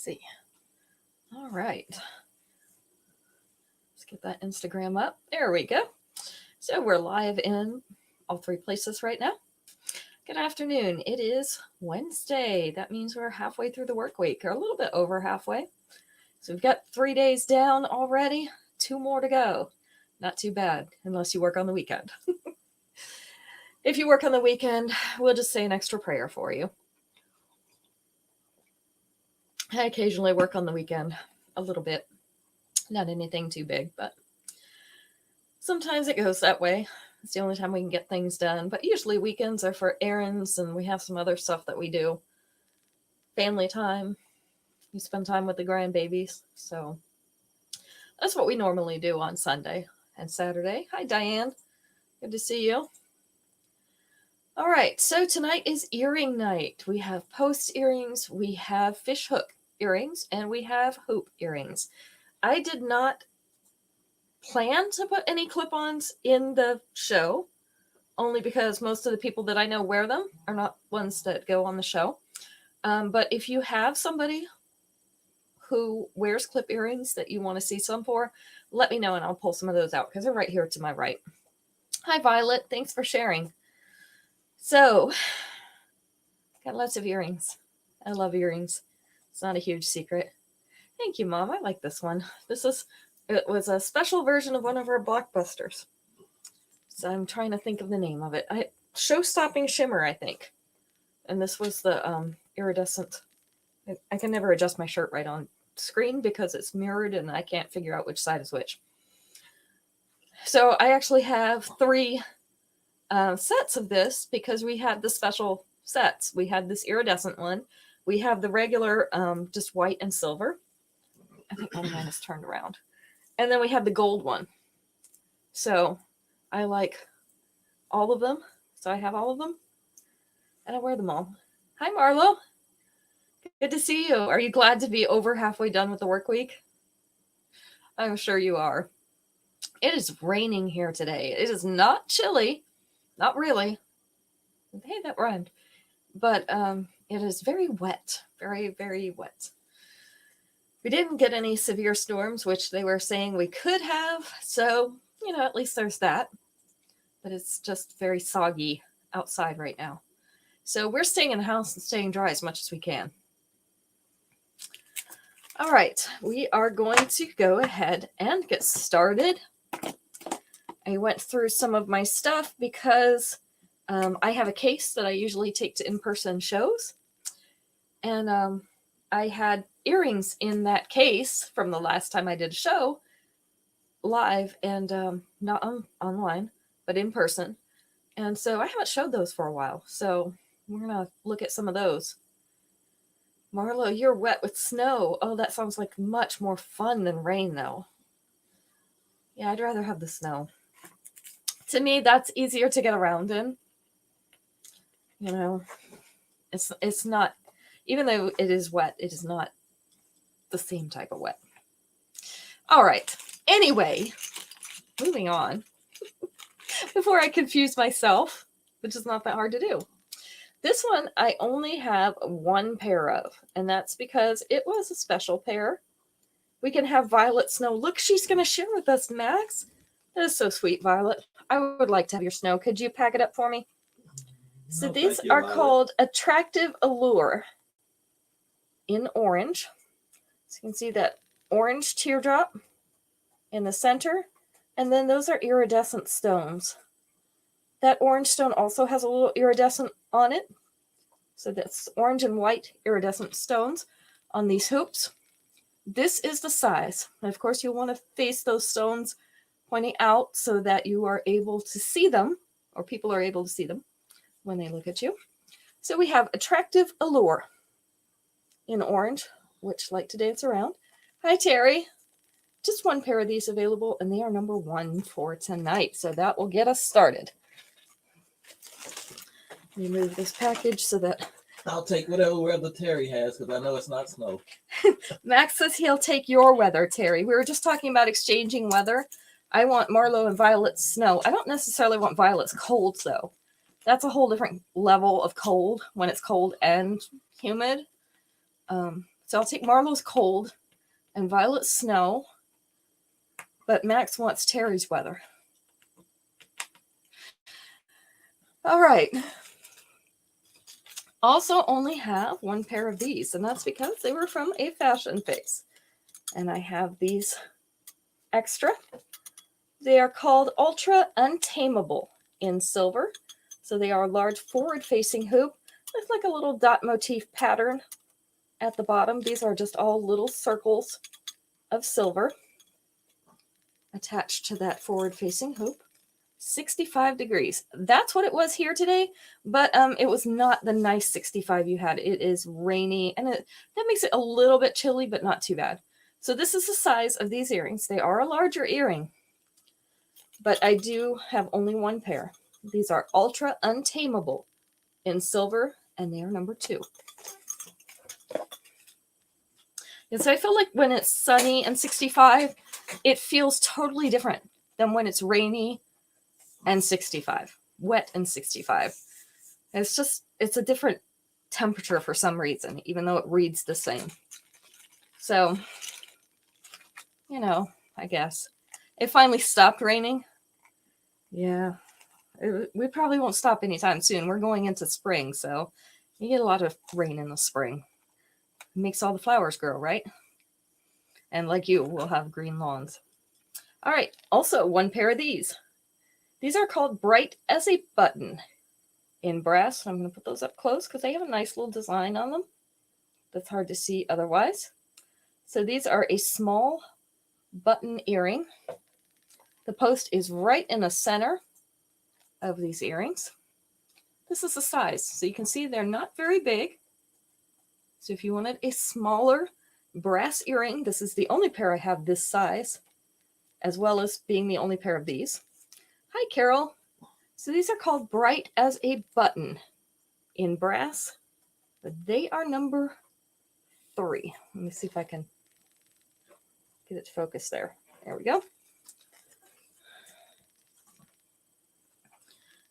see. All right. Let's get that Instagram up. There we go. So we're live in all three places right now. Good afternoon. It is Wednesday. That means we're halfway through the work week, or a little bit over halfway. So we've got 3 days down already, 2 more to go. Not too bad, unless you work on the weekend. If you work on the weekend, we'll just say an extra prayer for you. I occasionally work on the weekend a little bit. Not anything too big, but sometimes it goes that way. It's the only time we can get things done. But usually weekends are for errands, and we have some other stuff that we do. Family time. You spend time with the grandbabies. So that's what we normally do on Sunday and Saturday. Hi, Diane. Good to see you. All right, so tonight is earring night. We have post earrings, we have fishhook earrings, and we have hoop earrings. I did not plan to put any clip-ons in the show, only because most of the people that I know wear them are not ones that go on the show. But if you have somebody who wears clip earrings that you want to see some for, let me know and I'll pull some of those out because they're right here to my right. Hi, Violet. Thanks for sharing. So, got lots of earrings. I love earrings. It's not a huge secret. Thank you, Mom. I like this one. It was a special version of one of our blockbusters. So I'm trying to think of the name of it. Show-stopping shimmer, I think. And this was the iridescent. I can never adjust my shirt right on screen because it's mirrored and I can't figure out which side is which. So I actually have 3 sets of this because we had the special sets. We had this iridescent one. We have the regular just white and silver. I think mine is turned around. And then we have the gold one. So I like all of them. So I have all of them. And I wear them all. Hi, Marlo. Good to see you. Are you glad to be over halfway done with the work week? I'm sure you are. It is raining here today. It is not chilly. Not really. Hey, that rhymed. But it is very wet. Very, very wet. We didn't get any severe storms, which they were saying we could have. So, at least there's that. But it's just very soggy outside right now. So we're staying in the house and staying dry as much as we can. All right. We are going to go ahead and get started. I went through some of my stuff because I have a case that I usually take to in-person shows. And I had earrings in that case from the last time I did a show live and not online, but in person. And so I haven't showed those for a while. So we're going to look at some of those. Marlo, you're wet with snow. Oh, that sounds like much more fun than rain, though. Yeah, I'd rather have the snow. To me, that's easier to get around in. It's not, even though it is wet, it is not the same type of wet. All right. Anyway, moving on. Before I confuse myself, which is not that hard to do. This one I only have 1 pair of, and that's because it was a special pair. We can have Violet Snow. Look, she's going to share with us, Max. That is so sweet, Violet. I would like to have your snow. Could you pack it up for me? So these are called Attractive Allure in orange. So you can see that orange teardrop in the center. And then those are iridescent stones. That orange stone also has a little iridescent on it. So that's orange and white iridescent stones on these hoops. This is the size. And of course, you'll want to face those stones pointing out so that you are able to see them, or people are able to see them when they look at you. So we have Attractive Allure in orange, which like to dance around. Hi, Terry. Just 1 pair of these available, and they are number 1 for tonight. So that will get us started. Let me move this package so that... I'll take whatever weather Terry has, because I know it's not snow. Max says he'll take your weather, Terry. We were just talking about exchanging weather. I want Marlo and Violet's snow. I don't necessarily want Violet's cold, though. That's a whole different level of cold when it's cold and humid. So I'll take Marlowe's cold and Violet's snow, but Max wants Terry's weather. All right. Also only have one pair of these, and that's because they were from a fashion phase. And I have these extra. They are called Ultra Untamable in silver. So they are a large forward-facing hoop with like a little dot motif pattern at the bottom. These are just all little circles of silver attached to that forward-facing hoop. 65 degrees. That's what it was here today, but it was not the nice 65 you had. It is rainy, and that makes it a little bit chilly, but not too bad. So this is the size of these earrings. They are a larger earring, but I do have only one pair. These are Ultra Untamable in silver, and they are number 2. And so I feel like when it's sunny and 65, it feels totally different than when it's rainy and 65, wet and 65. It's a different temperature for some reason, even though it reads the same. So, I guess. It finally stopped raining. Yeah. We probably won't stop anytime soon. We're going into spring, so you get a lot of rain in the spring. It makes all the flowers grow, right? And like you, we'll have green lawns. All right. Also, one pair of these. These are called Bright as a Button in brass. I'm going to put those up close because they have a nice little design on them that's hard to see otherwise. So these are a small button earring. The post is right in the center of these earrings. This is the size. So you can see they're not very big. So if you wanted a smaller brass earring, this is the only pair I have this size, as well as being the only pair of these. Hi, Carol. So these are called Bright as a Button in brass, but they are number 3. Let me see if I can get it focused there. There we go.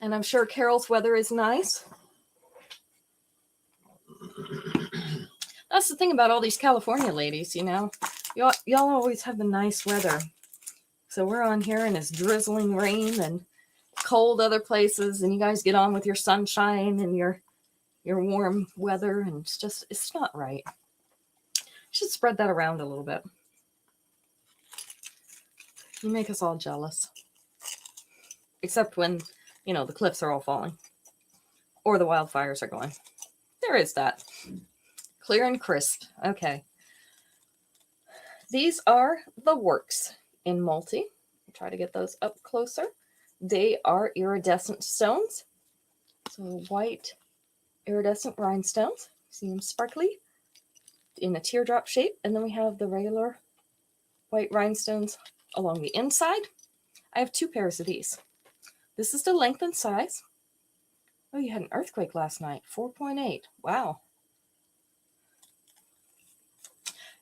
And I'm sure Carol's weather is nice. That's the thing about all these California ladies, y'all always have the nice weather. So we're on here and it's drizzling rain and cold other places, and you guys get on with your sunshine and your warm weather, and it's not right. You should spread that around a little bit. You make us all jealous. Except when, the cliffs are all falling or the wildfires are going. There is that. Clear and crisp. Okay. These are the Works in multi. I'll try to get those up closer. They are iridescent stones. So white iridescent rhinestones. See them sparkly in a teardrop shape. And then we have the regular white rhinestones along the inside. I have 2 pairs of these. This is the length and size. Oh, you had an earthquake last night. 4.8. Wow.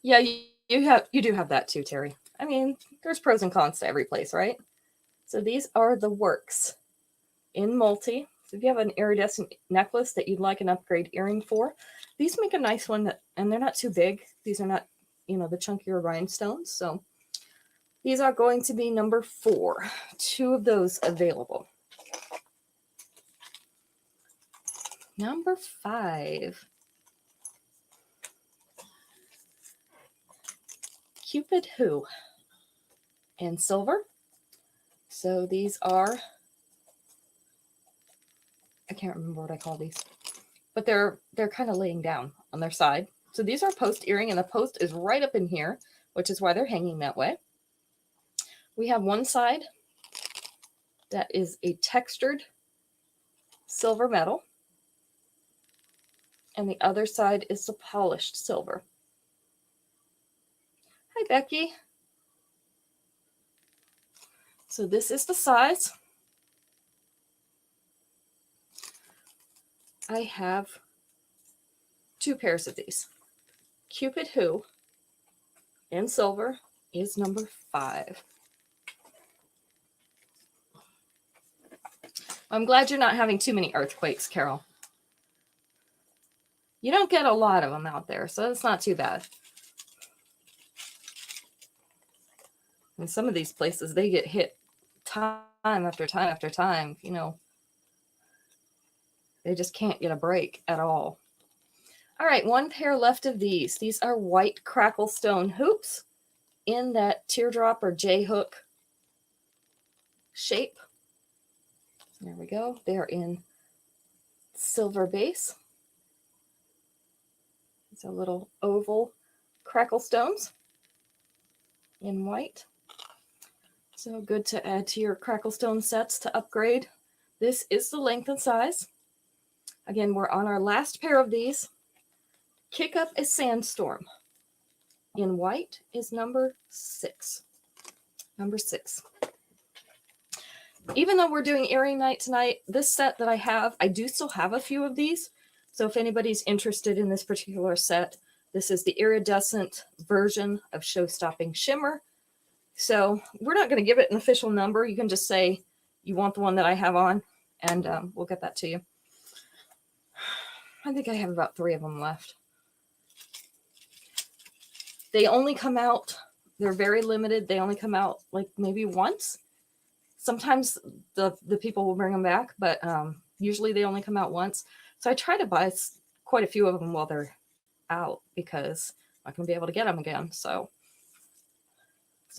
Yeah, you do have that too, Terry. I mean, there's pros and cons to every place, right? So these are the Works in multi. So if you have an iridescent necklace that you'd like an upgrade earring for, these make a nice one, and they're not too big. These are not, the chunkier rhinestones. So these are going to be number 4. 2 of those available. Number 5. Cupid Who in silver. So these are, I can't remember what I call these, but they're kind of laying down on their side. So these are post earring, and the post is right up in here, which is why they're hanging that way. We have one side that is a textured silver metal, and the other side is the polished silver. Hi, Becky. So this is the size. I have 2 pairs of these. Cupid Who in silver is number 5. I'm glad you're not having too many earthquakes, Carol. You don't get a lot of them out there, so it's not too bad. And some of these places, they get hit time after time after time, you know. They just can't get a break at all. All right, one pair left of these. These are white crackle stone hoops in that teardrop or J-hook shape. There we go. They are in silver base. These are little oval crackle stones in white. So good to add to your crackle stone sets to upgrade. This is the length and size. Again, we're on our last pair of these. Kick Up a Sandstorm in white is number 6. Number 6. Even though we're doing earring night tonight, this set that I have, I do still have a few of these. So if anybody's interested in this particular set, this is the iridescent version of Show-Stopping Shimmer. So we're not going to give it an official number. You can just say you want the one that I have on, and we'll get that to you. I think I have about 3 of them left. They only come out, they're very limited. They only come out like maybe once. Sometimes the people will bring them back, but usually they only come out once. So I try to buy quite a few of them while they're out because I'm not going to be able to get them again. So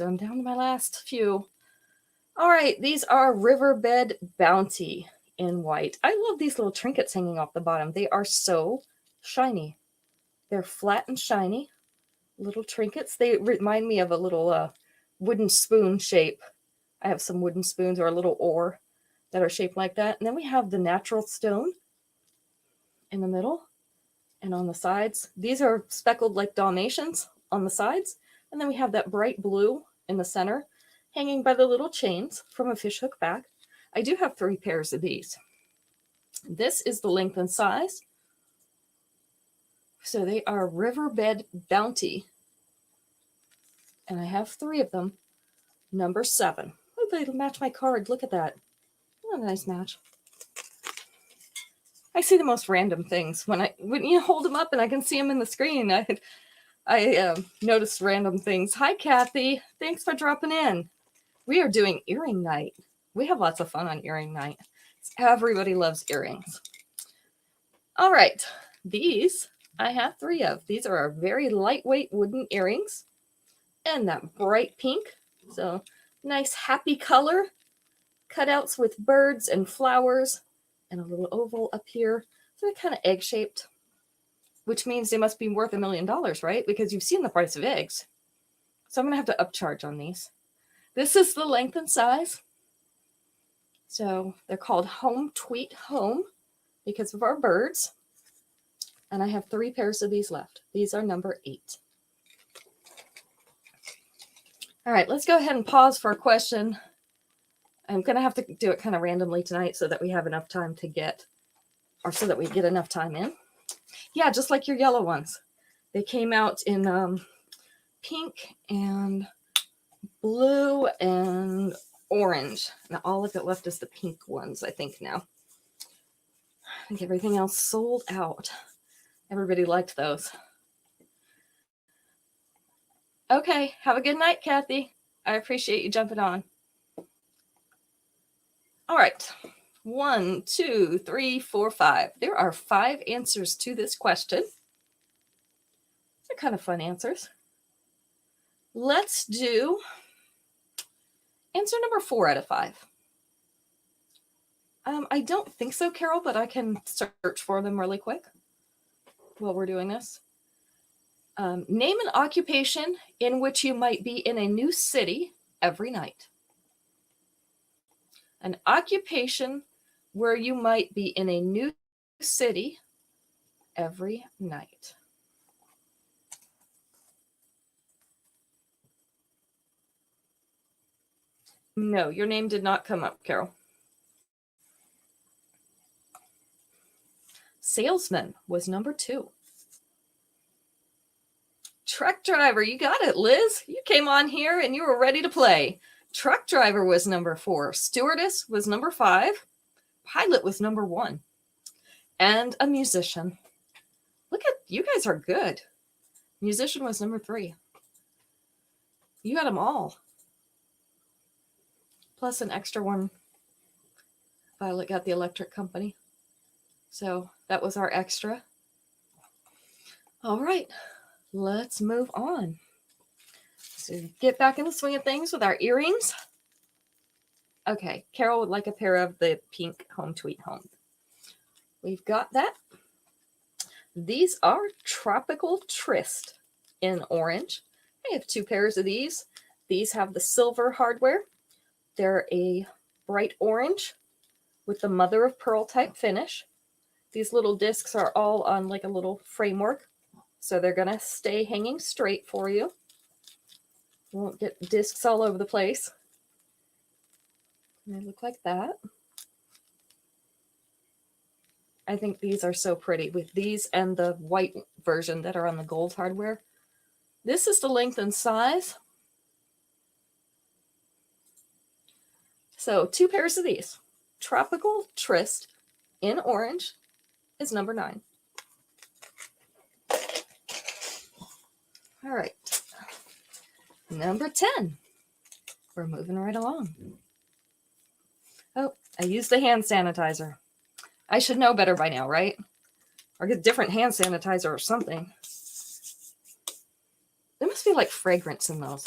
I'm down to my last few. All right, these are Riverbed Bounty in white. I love these little trinkets hanging off the bottom. They are so shiny. They're flat and shiny. Little trinkets. They remind me of a little wooden spoon shape. I have some wooden spoons or a little oar that are shaped like that. And then we have the natural stone in the middle and on the sides. These are speckled like Dalmatians on the sides. And then we have that bright blue in the center hanging by the little chains from a fishhook back. I do have 3 pairs of these. This is the length and size. So they are Riverbed Bounty. And I have 3 of them. Number 7. Oh, they match my card. Look at that. What a nice match. I see the most random things when you hold them up and I can see them in the screen. I noticed random things. Hi, Kathy. Thanks for dropping in. We are doing earring night. We have lots of fun on earring night. Everybody loves earrings. All right. These I have 3 of. These are our very lightweight wooden earrings. And that bright pink. So nice happy color. Cutouts with birds and flowers. And a little oval up here. So they're kind of egg-shaped. Which means they must be worth $1 million, right? Because you've seen the price of eggs. So I'm going to have to upcharge on these. This is the length and size. So they're called Home Tweet Home because of our birds. And I have 3 pairs of these left. These are number 8. All right, let's go ahead and pause for a question. I'm going to have to do it kind of randomly tonight so that we have enough time to get, or so that we get enough time in. Yeah, just like your yellow ones. They came out in pink and blue and orange. Now all I've got left is the pink ones, I think now. I think everything else sold out. Everybody liked those. Okay, have a good night, Kathy. I appreciate you jumping on. All right. 1, 2, 3, 4, 5. There are 5 answers to this question. They're kind of fun answers. Let's do answer number 4 out of 5. I don't think so, Carol, but I can search for them really quick while we're doing this. Name an occupation in which you might be in a new city every night. An occupation where you might be in a new city every night. No, your name did not come up, Carol. Salesman was number 2. Truck driver, you got it, Liz. You came on here and you were ready to play. Truck driver was number 4. Stewardess was number 5. Pilot was number 1. And a musician Look at, you guys are good. Musician was number 3. You got them all. Plus an extra one. Violet got the electric company. So that was our extra. All right, let's move on. So get back in the swing of things with our earrings. Okay, Carol would like a pair of the pink Home Tweet Home. We've got that. These are Tropical Tryst in orange. I have 2 pairs of these. These have the silver hardware. They're a bright orange with the mother of pearl type finish. These little discs are all on like a little framework, so they're going to stay hanging straight for you. You won't get discs all over the place. And they look like that. I think these are so pretty with these and the white version that are on the gold hardware. This is the length and size. So 2 pairs of these. Tropical Tryst in orange is number 9. All right. Number 10. We're moving right along. Oh, I used the hand sanitizer. I should know better by now, right? Or get different hand sanitizer or something. There must be like fragrance in those.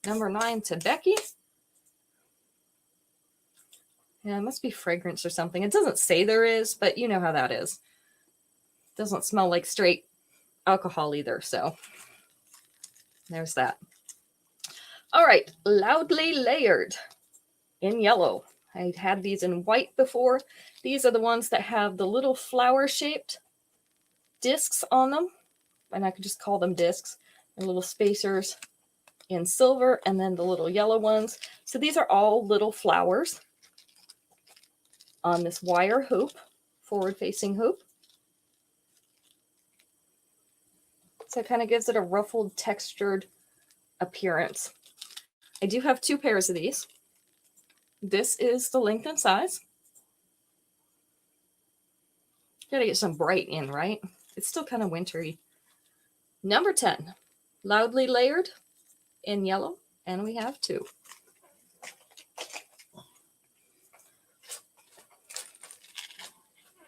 Number 9 to Becky. Yeah, it must be fragrance or something. It doesn't say there is, but you know how that is. It doesn't smell like straight alcohol either, so there's that. All right, Loudly Layered in yellow. I had these in white before. These are the ones that have the little flower-shaped discs on them, and I could just call them discs. And little spacers in silver, and then the little yellow ones. So these are all little flowers on this wire hoop, forward-facing hoop. So it kind of gives it a ruffled, textured appearance. I do have 2 pairs of these. This is the length and size. Gotta get some bright in, right? It's still kind of wintry. Number 10, Loudly Layered in yellow, and we have 2.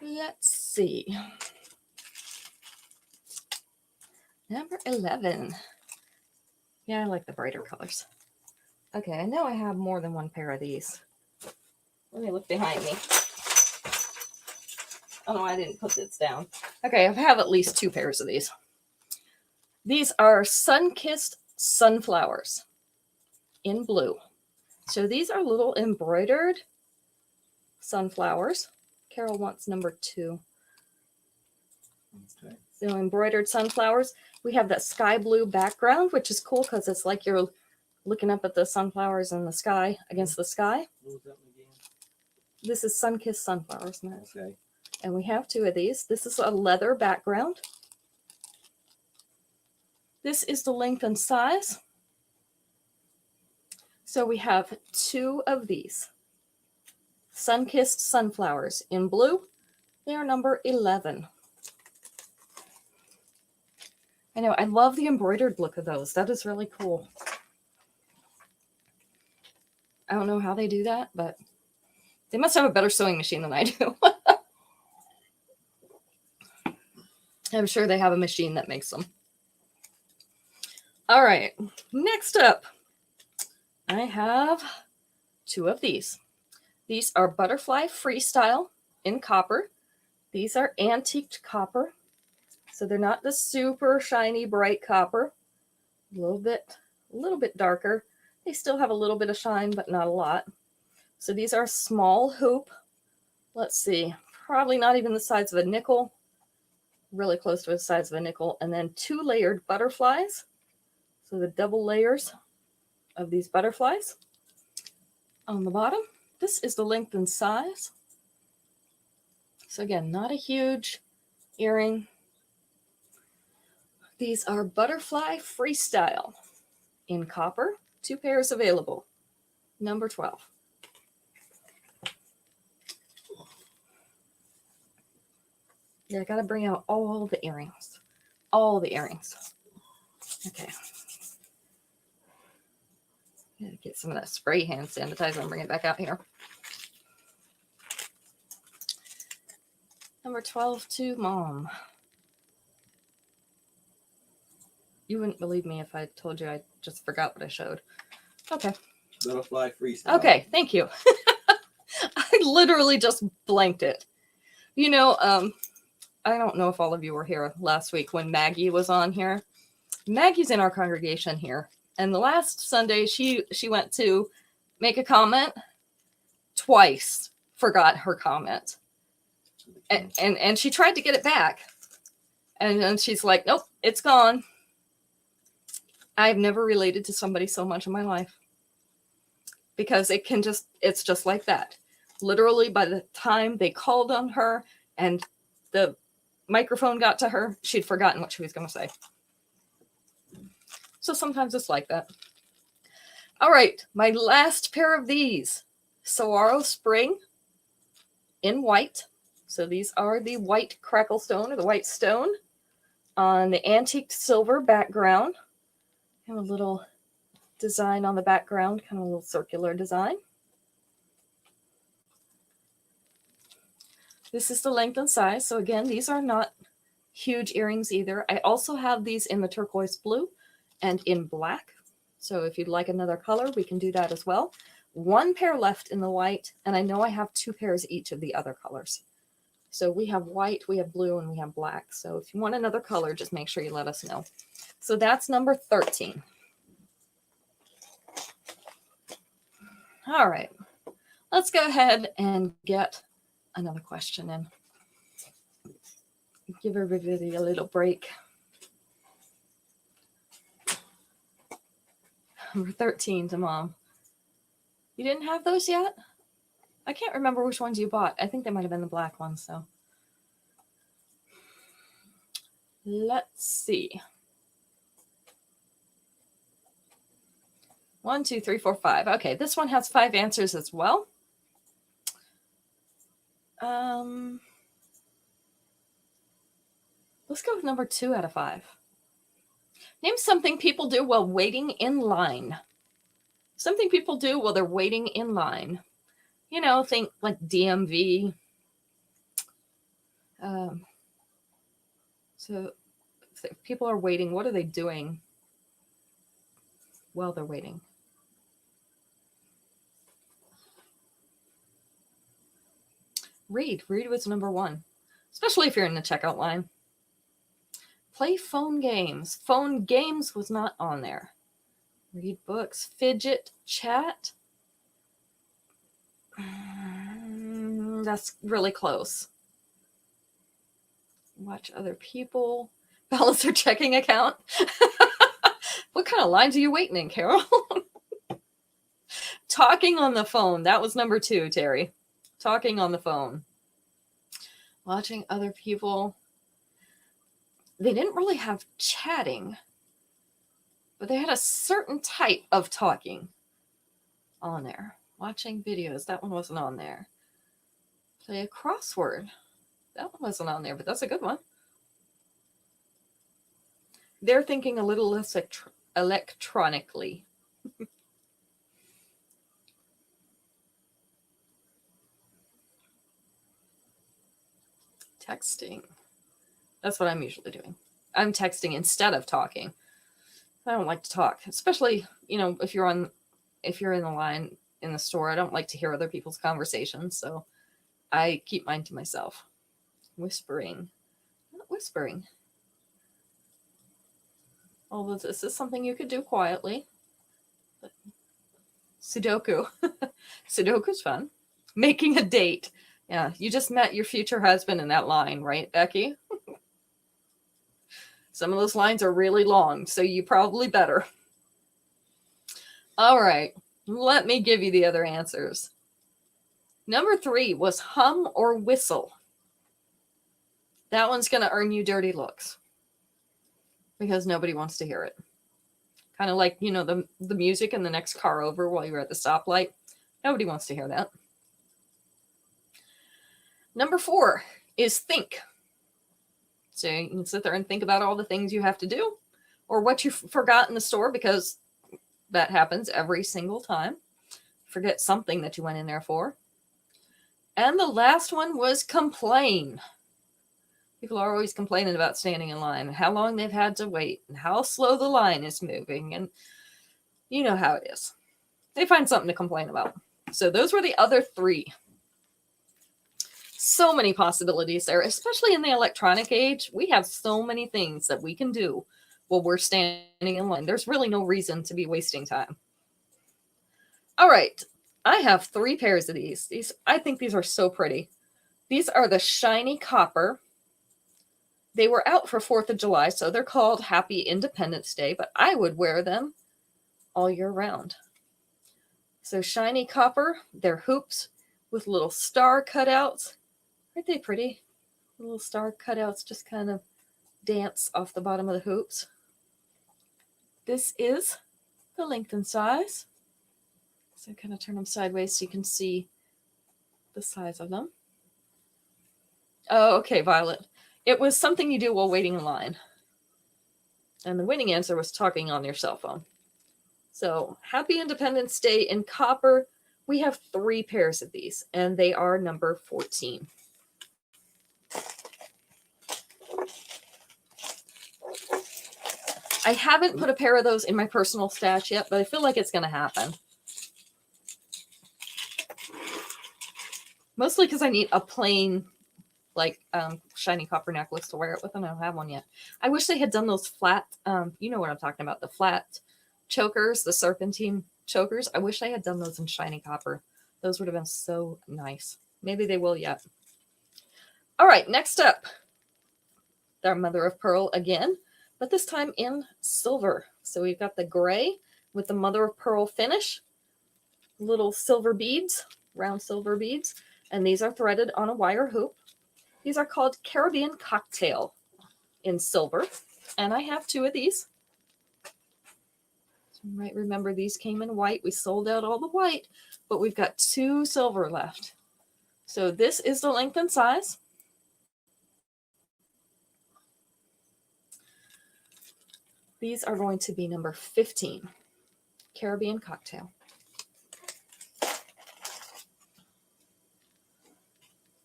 Let's see. Number 11. Yeah, I like the brighter colors. Okay, I know I have more than 1 pair of these. Let me look behind me. Oh no, I didn't put this down. Okay, I have at least 2 pairs of these. These are Sun-Kissed Sunflowers in blue. So these are little embroidered sunflowers. Carol wants number 2. Okay. So embroidered sunflowers. We have that sky blue background, which is cool because it's like you're looking up at the sunflowers in the sky, against the sky. What was that one again? This is Sun-Kissed Sunflowers. Okay. And we have 2 of these. This is a leather background. This is the length and size. So we have 2 of these. Sun-Kissed Sunflowers in blue. They are number 11. I know, I love the embroidered look of those. That is really cool. I don't know how they do that, but they must have a better sewing machine than I do. I'm sure they have a machine that makes them. All right, next up, I have 2 of these. These are Butterfly Freestyle in copper. These are antiqued copper. So they're not the super shiny, bright copper. A little bit darker. They still have a little bit of shine, but not a lot. So these are small hoop. Let's see, probably not even the size of a nickel. Really close to the size of a nickel. And then 2 layered butterflies. So the double layers of these butterflies. On the bottom, this is the length and size. So again, not a huge earring. These are Butterfly Freestyle in copper. 2 pairs available. Number 12. Yeah, I gotta bring out all the earrings. All the earrings. Okay. Gotta get some of that spray hand sanitizer and bring it back out here. Number 12 to Mom. You wouldn't believe me if I told you I just forgot what I showed. Okay. Butterfly freestyle. Okay, thank you. I literally just blanked it. You know, I don't know if all of you were here last week when Maggie was on here. Maggie's in our congregation here. And the last Sunday she went to make a comment, twice forgot her comment. And she tried to get it back. And then she's like, nope, it's gone. I've never related to somebody so much in my life. Because it's just like that. Literally, by the time they called on her and the microphone got to her, she'd forgotten what she was going to say. So sometimes it's like that. All right, my last pair of these. Saguaro Spring in white. So these are the white crackle stone or the white stone on the antique silver background. Have a little design on the background, kind of a little circular design. This is the length and size. So again, these are not huge earrings either. I also have these in the turquoise blue and in black. So if you'd like another color, we can do that as well. One pair left in the white, and I know I have 2 pairs each of the other colors. So we have white, we have blue, and we have black. So if you want another color, just make sure you let us know. So that's number 13. All right, let's go ahead and get another question in. Give everybody a little break. Number 13 to Mom. You didn't have those yet? I can't remember which ones you bought. I think they might have been the black ones, so. Let's see. 1, 2, 3, 4, 5. Okay, this one has 5 answers as well. Let's go with number 2 out of 5. Name something people do while waiting in line. Something people do while they're waiting in line. You know, think like DMV. So if people are waiting, what are they doing while they're waiting? Read. Read was number 1, especially if you're in the checkout line. Play phone games. Phone games was not on there. Read books. Fidget. Chat. That's really close. Watch other people. Balance their checking account. What kind of lines are you waiting in, Carol? Talking on the phone. That was number 2, Terry. Talking on the phone. Watching other people. They didn't really have chatting, but they had a certain type of talking on there. Watching videos. That one wasn't on there. Play a crossword. That one wasn't on there, but that's a good one. They're thinking a little less electronically. Texting. That's what I'm usually doing. I'm texting instead of talking. I don't like to talk, especially, you know, if you're in the line in the store. I don't like to hear other people's conversations, so I keep mine to myself. Whispering. Not whispering. Although this is something you could do quietly. But Sudoku. Sudoku's fun. Making a date. Yeah, you just met your future husband in that line, right, Becky? Some of those lines are really long, so you probably better. All right, let me give you the other answers. Number 3 was hum or whistle. That one's going to earn you dirty looks because nobody wants to hear it. Kind of like, you know, the music in the next car over while you're at the stoplight. Nobody wants to hear that. Number 4 is think. So you can sit there and think about all the things you have to do or what you forgot in the store, because that happens every single time. Forget something that you went in there for. And the last one was complain. People are always complaining about standing in line, and how long they've had to wait, and how slow the line is moving, and you know how it is. They find something to complain about. So those were the other three. So many possibilities there, especially in the electronic age. We have so many things that we can do while we're standing in line. There's really no reason to be wasting time. All right, I have 3 pairs of these. I think these are so pretty. These are the shiny copper. They were out for 4th of July, so they're called Happy Independence Day, but I would wear them all year round. So shiny copper, they're hoops with little star cutouts. Aren't they pretty? Little star cutouts just kind of dance off the bottom of the hoops. This is the length and size. So kind of turn them sideways so you can see the size of them. Oh, okay, Violet. It was something you do while waiting in line. And the winning answer was talking on your cell phone. So Happy Independence Day in copper. We have 3 pairs of these, and they are number 14. I haven't put a pair of those in my personal stash yet, but I feel like it's going to happen. Mostly because I need a plain, like, shiny copper necklace to wear it with, and I don't have one yet. I wish they had done those flat, you know what I'm talking about, the flat chokers, the serpentine chokers. I wish they had done those in shiny copper. Those would have been so nice. Maybe they will yet. All right, next up, our mother of pearl again, but this time in silver. So we've got the gray with the mother of pearl finish, little silver beads, round silver beads, and these are threaded on a wire hoop. These are called Caribbean Cocktail in silver, and I have 2 of these. So you might remember these came in white. We sold out all the white, but we've got 2 silver left. So this is the length and size. These are going to be number 15, Caribbean Cocktail.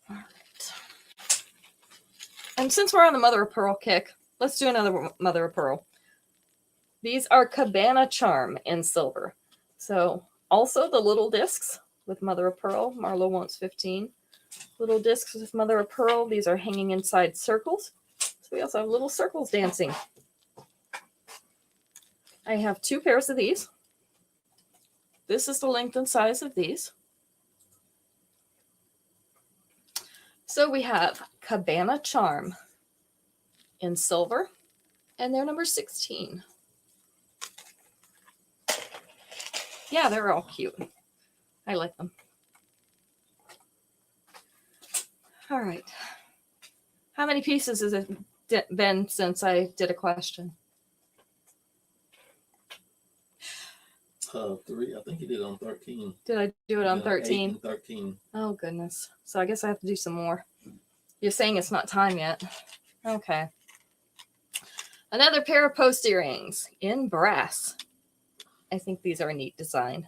All right. And since we're on the mother of pearl kick, let's do another mother of pearl. These are Cabana Charm in silver. So also the little discs with mother of pearl. Marlo wants 15. Little discs with mother of pearl. These are hanging inside circles. So we also have little circles dancing. I have 2 pairs of these. This is the length and size of these. So we have Cabana Charm in silver, and they're number 16. Yeah, they're all cute. I like them. All right. How many pieces has it been since I did a question? 3. I think you did on 13. Did I do it on 13? 8 and 13. Oh, goodness. So I guess I have to do some more. You're saying it's not time yet. Okay. Another pair of post earrings in brass. I think these are a neat design.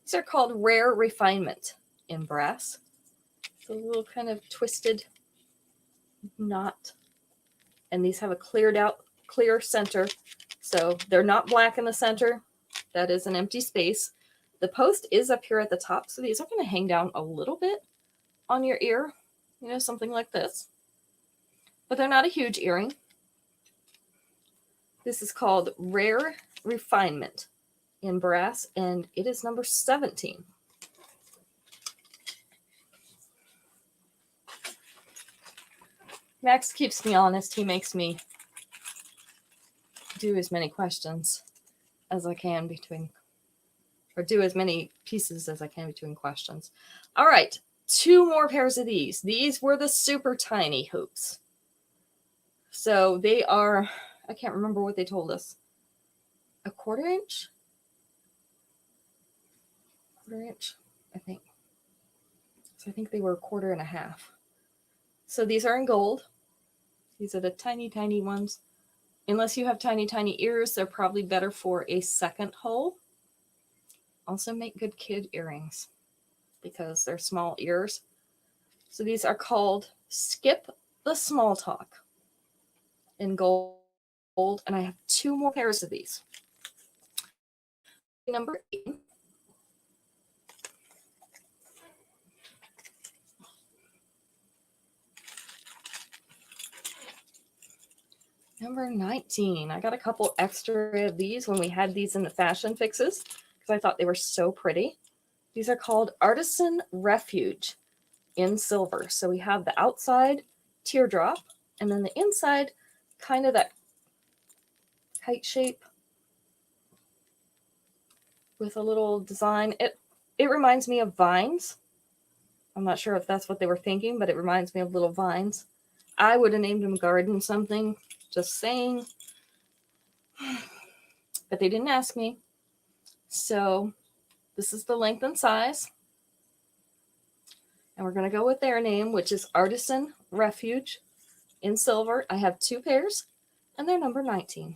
These are called Rare Refinement in brass. It's a little kind of twisted knot. And these have a clear center. So they're not black in the center. That is an empty space. The post is up here at the top. So these are going to hang down a little bit on your ear. You know, something like this. But they're not a huge earring. This is called Rare Refinement in brass, and it is number 17. Max keeps me honest. He makes me do as many questions as I can between, or do as many pieces as I can between questions. All right, 2 more pairs of these. These were the super tiny hoops. So they are, I can't remember what they told us. A 1/4 inch? 1/4 inch, I think. So I think they were 1.25. So these are in gold. These are the tiny, tiny ones. Unless you have tiny, tiny ears, they're probably better for a second hole. Also make good kid earrings because they're small ears. So these are called Skip the Small Talk in gold. And I have 2 more pairs of these. Number 8. Number 19. I got a couple extra of these when we had these in the fashion fixes because I thought they were so pretty. These are called Artisan Refuge in silver. So we have the outside teardrop and then the inside kind of that kite shape with a little design. It reminds me of vines. I'm not sure if that's what they were thinking, but it reminds me of little vines. I would have named them garden something, just saying. But they didn't ask me. So this is the length and size. And we're going to go with their name, which is Artisan Refuge in silver. I have 2 pairs, and they're number 19.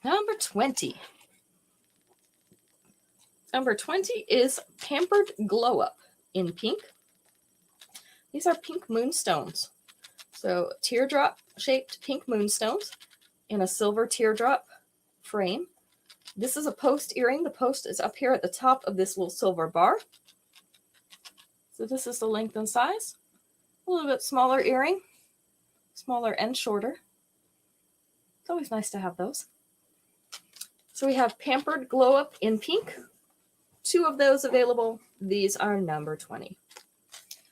Number 20. Number 20 is Pampered Glow Up in pink. These are pink moonstones. So teardrop shaped pink moonstones in a silver teardrop frame. This is a post earring. The post is up here at the top of this little silver bar. So this is the length and size. A little bit smaller earring, smaller and shorter. It's always nice to have those. So we have Pampered Glow Up in pink. 2 of those available. These are number 20.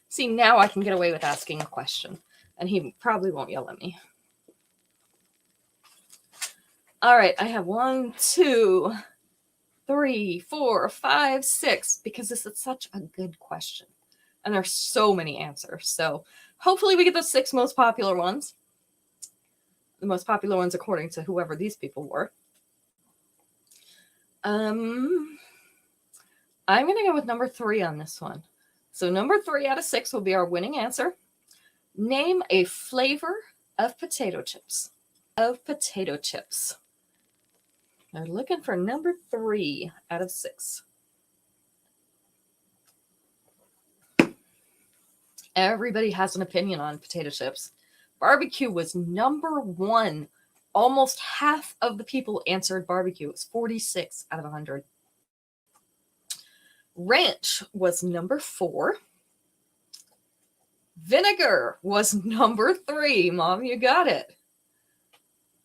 See, now I can get away with asking a question, and he probably won't yell at me. All right, I have 1, 2, 3, 4, 5, 6, because this is such a good question. And there's so many answers. So hopefully we get the 6 most popular ones. The most popular ones according to whoever these people were. I'm going to go with number 3 on this one. So number 3 out of 6 will be our winning answer. Name a flavor of potato chips. They're looking for number 3 out of 6. Everybody has an opinion on potato chips. Barbecue was number 1. Almost half of the people answered barbecue. It was 46 out of 100. Ranch was number 4. Vinegar was number 3. Mom, you got it.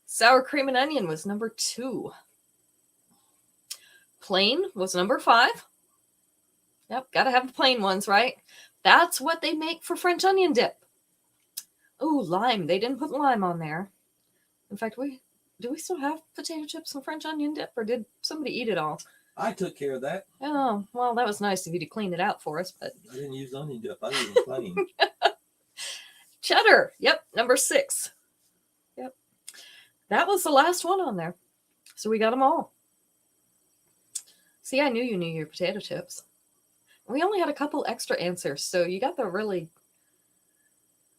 Sour cream and onion was number 2. Plain was number 5. Yep, gotta have the plain ones, right? That's what they make for French onion dip. Ooh, lime. They didn't put lime on there. In fact, do we still have potato chips and French onion dip, or did somebody eat it all? I took care of that. Oh, well, that was nice of you to clean it out for us, but I didn't use onion dip. I used plain. cheddar. Yep, number 6. Yep. That was the last one on there. So we got them all. See, I knew you knew your potato chips. We only had a couple extra answers, so you got the really,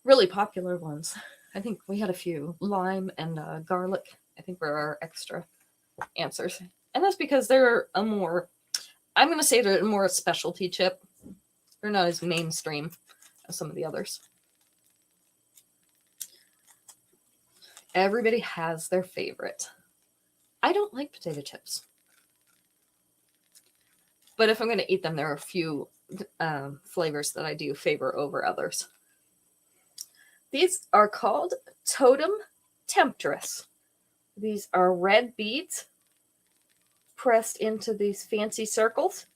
really popular ones. I think we had a few. Lime and garlic, I think, were our extra answers. And that's because they're a more, I'm going to say they're a more specialty chip. They're not as mainstream as some of the others. Everybody has their favorite. I don't like potato chips. But if I'm going to eat them, there are a few flavors that I do favor over others. These are called Totem Temptress. These are red beads pressed into these fancy circles.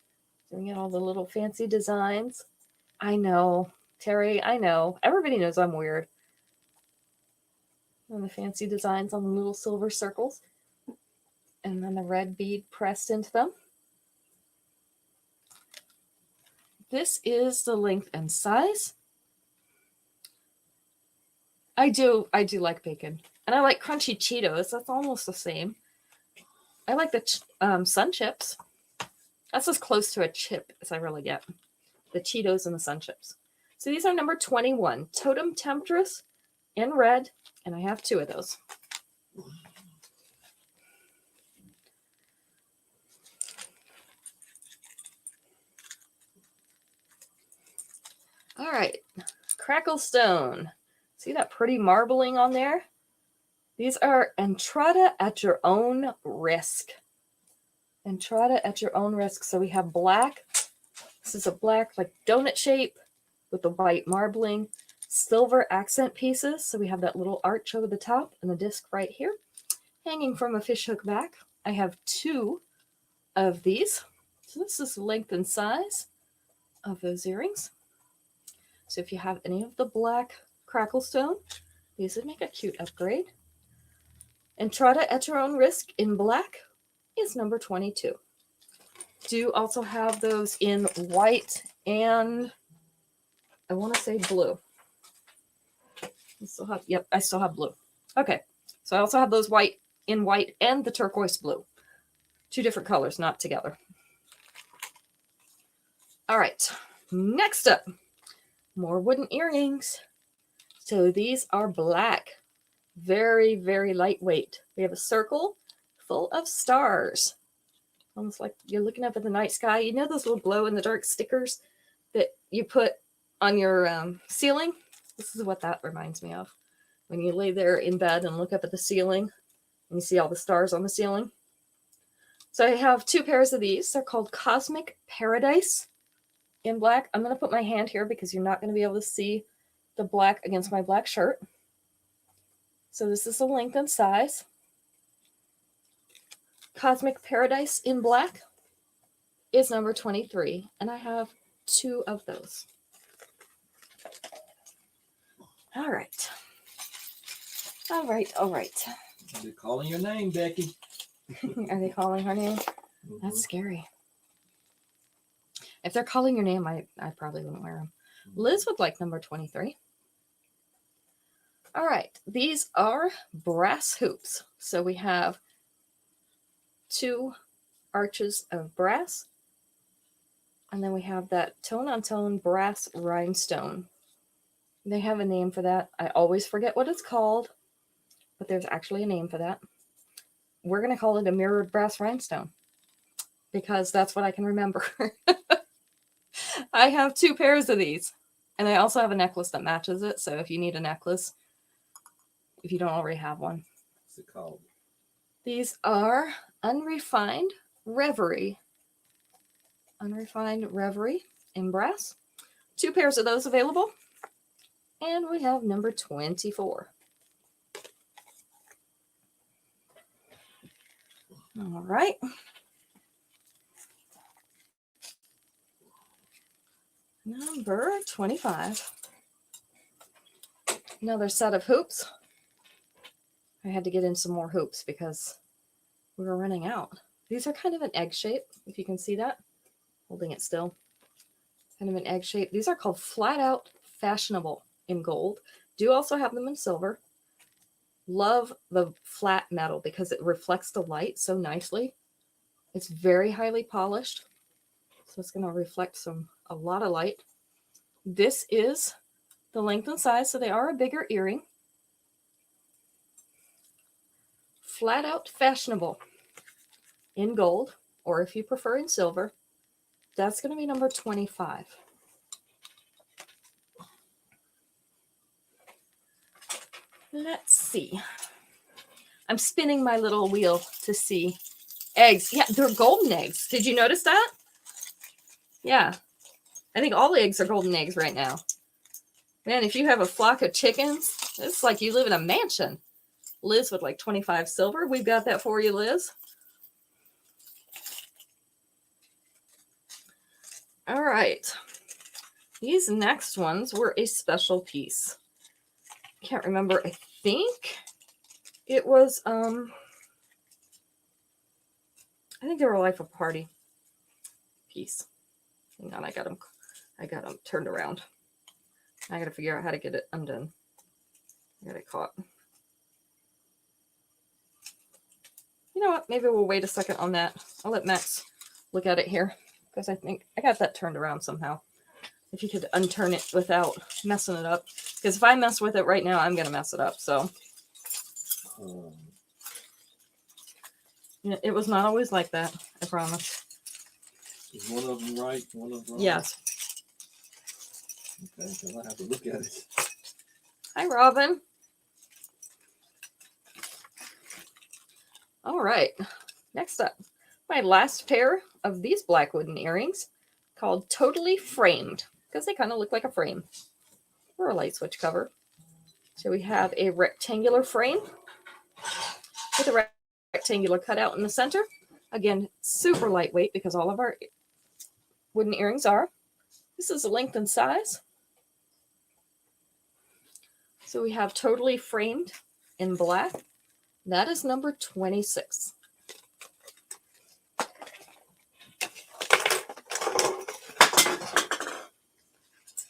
So we get all the little fancy designs. I know, Terry, I know. Everybody knows I'm weird. And the fancy designs on the little silver circles. And then the red bead pressed into them. This is the length and size. I do like bacon. And I like crunchy Cheetos. That's almost the same. I like the Sun Chips. That's as close to a chip as I really get. the Cheetos and the Sun Chips. So these are number 21, Totem Temptress in red, and I have 2 of those. All right, Cracklestone. See that pretty marbling on there? These are Entrada at your own risk. Entrada at your own risk. So we have black. This is a black, like donut shape with the white marbling, silver accent pieces. So we have that little arch over the top and the disc right here, hanging from a fishhook back. I have 2 of these. So this is the length and size of those earrings. So if you have any of the black Cracklestone, these would make a cute upgrade. Entrada at your own risk in black is number 22. Do also have those in white and I want to say blue. I still have blue. Okay, so I also have those white and the turquoise blue. 2 different colors, not together. All right, next up, more wooden earrings. So these are black, very, very lightweight. We have a circle full of stars. Almost like you're looking up at the night sky. You know those little glow-in-the-dark stickers that you put on your ceiling? This is what that reminds me of. When you lay there in bed and look up at the ceiling and you see all the stars on the ceiling. So I have 2 pairs of these. They're called Cosmic Paradise in black. I'm going to put my hand here because you're not going to be able to see the black against my black shirt. So this is the length and size. Cosmic Paradise in black is number 23, and I have 2 of those. All right. All right. They're calling your name, Becky. Are they calling her name? That's scary. If they're calling your name, I probably wouldn't wear them. Liz would like number 23. All right. These are brass hoops. So we have 2 arches of brass. And then we have that tone-on-tone brass rhinestone. They have a name for that. I always forget what it's called, but there's actually a name for that. We're going to call it a mirrored brass rhinestone because that's what I can remember. I have 2 pairs of these, and I also have a necklace that matches it. So if you need a necklace, if you don't already have one. What's it called? These are Unrefined Reverie. Unrefined Reverie in brass. 2 pairs of those available. And we have number 24. All right. Number 25. Another set of hoops. I had to get in some more hoops because we were running out. These are kind of an egg shape, if you can see that. Holding it still. Kind of an egg shape. These are called Flat Out Fashionable in gold. Do also have them in silver. Love the flat metal because it reflects the light so nicely. It's very highly polished. So it's going to reflect a lot of light. This is the length and size, so they are a bigger earring. Flat Out Fashionable in gold, or if you prefer in silver. That's going to be number 25. Let's see. I'm spinning my little wheel to see eggs. Yeah, they're golden eggs. Did you notice that? Yeah. I think all eggs are golden eggs right now. Man, if you have a flock of chickens, it's like you live in a mansion. Liz would like 25 silver. We've got that for you, Liz. All right. These next ones were a special piece. Can't remember. I think it was, I think they were a Life of Party piece. Hang on, I got them turned around. I got to figure out how to get it undone. I got it caught. You know what? Maybe we'll wait a second on that. I'll let Max look at it here because I think I got that turned around somehow. If you could unturn it without messing it up. Because if I mess with it right now, I'm going to mess it up. So yeah, it was not always like that. I promise. Is one of them right? One of them wrong? Yes. Okay, so I have to look at it. Hi, Robin. All right. Next up, my last pair of these black wooden earrings called Totally Framed because they kind of look like a frame or a light switch cover. So we have a rectangular frame with a rectangular cutout in the center. Again, super lightweight because all of our wooden earrings are. This is the length and size. So we have Totally Framed in black. That is number 26.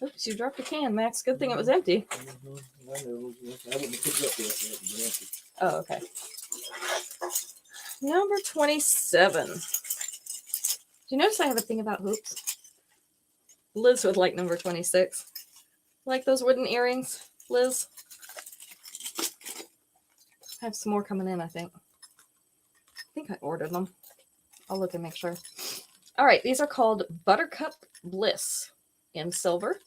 Oops, you dropped a can, Max. Good thing it was empty. Mm-hmm. I wouldn't have picked it up there if it had been empty. Oh, okay. Number 27. Do you notice I have a thing about hoops? Liz would like number 26. Like those wooden earrings, Liz? I have some more coming in, I think. I think I ordered them. I'll look and make sure. All right, these are called Buttercup Bliss in silver.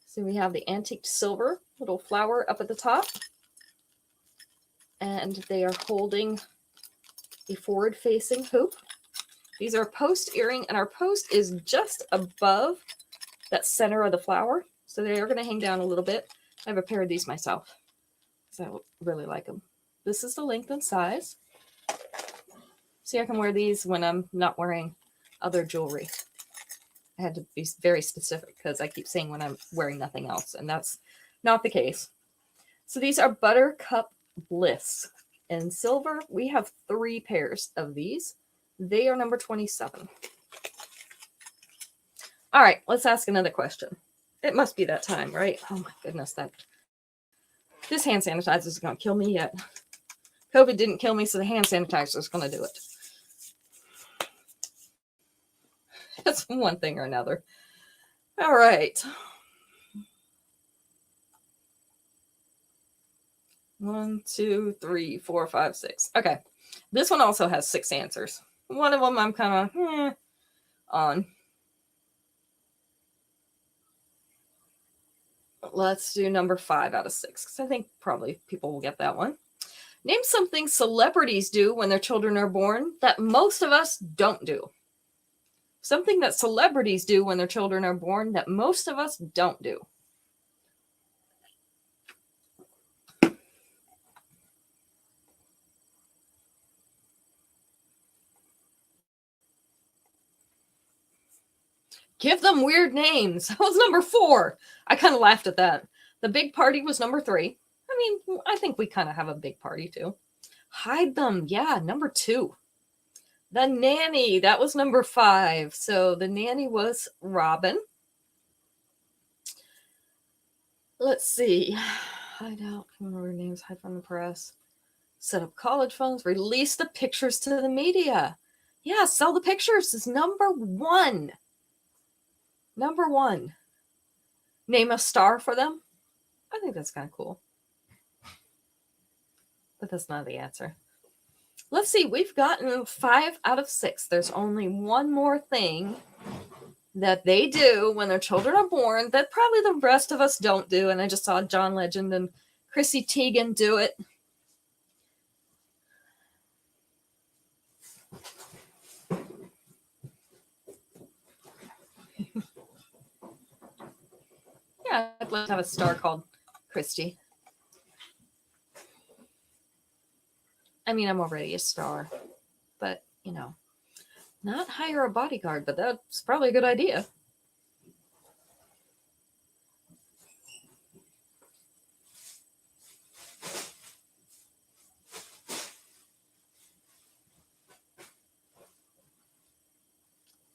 So we have the antiqued silver little flower up at the top. And they are holding a forward-facing hoop. These are a post earring, and our post is just above that center of the flower. So they are going to hang down a little bit. I have a pair of these myself, so I really like them. This is the length and size. See, I can wear these when I'm not wearing other jewelry. I had to be very specific because I keep saying when I'm wearing nothing else, and that's not the case. So these are Buttercup Bliss in silver. We have 3 pairs of these. They are number 27. All right, let's ask another question. It must be that time, right? Oh my goodness, this hand sanitizer is going to kill me yet. COVID didn't kill me, so the hand sanitizer is going to do it. That's one thing or another. All right. 1, 2, 3, 4, 5, 6. Okay. This one also has 6 answers. One of them I'm kind of on. Let's do number 5 out of 6 because I think probably people will get that one. Name something celebrities do when their children are born that most of us don't do. Something that celebrities do when their children are born that most of us don't do. Give them weird names. That was number 4. I kind of laughed at that. The big party was number 3. I mean, I think we kind of have a big party too. Hide them. Yeah, number 2. The nanny. That was number 5. So the nanny was Robin. Let's see. Hide out. Remember names. Hide from the press. Set up college funds. Release the pictures to the media. Yeah, sell the pictures is number 1. Number 1. Name a star for them. I think that's kind of cool. But that's not the answer. Let's see. We've gotten 5 out of 6. There's only one more thing that they do when their children are born that probably the rest of us don't do. And I just saw John Legend and Chrissy Teigen do it. Yeah, I'd love to have a star called Christy. I mean, I'm already a star, but, you know, not hire a bodyguard, but that's probably a good idea.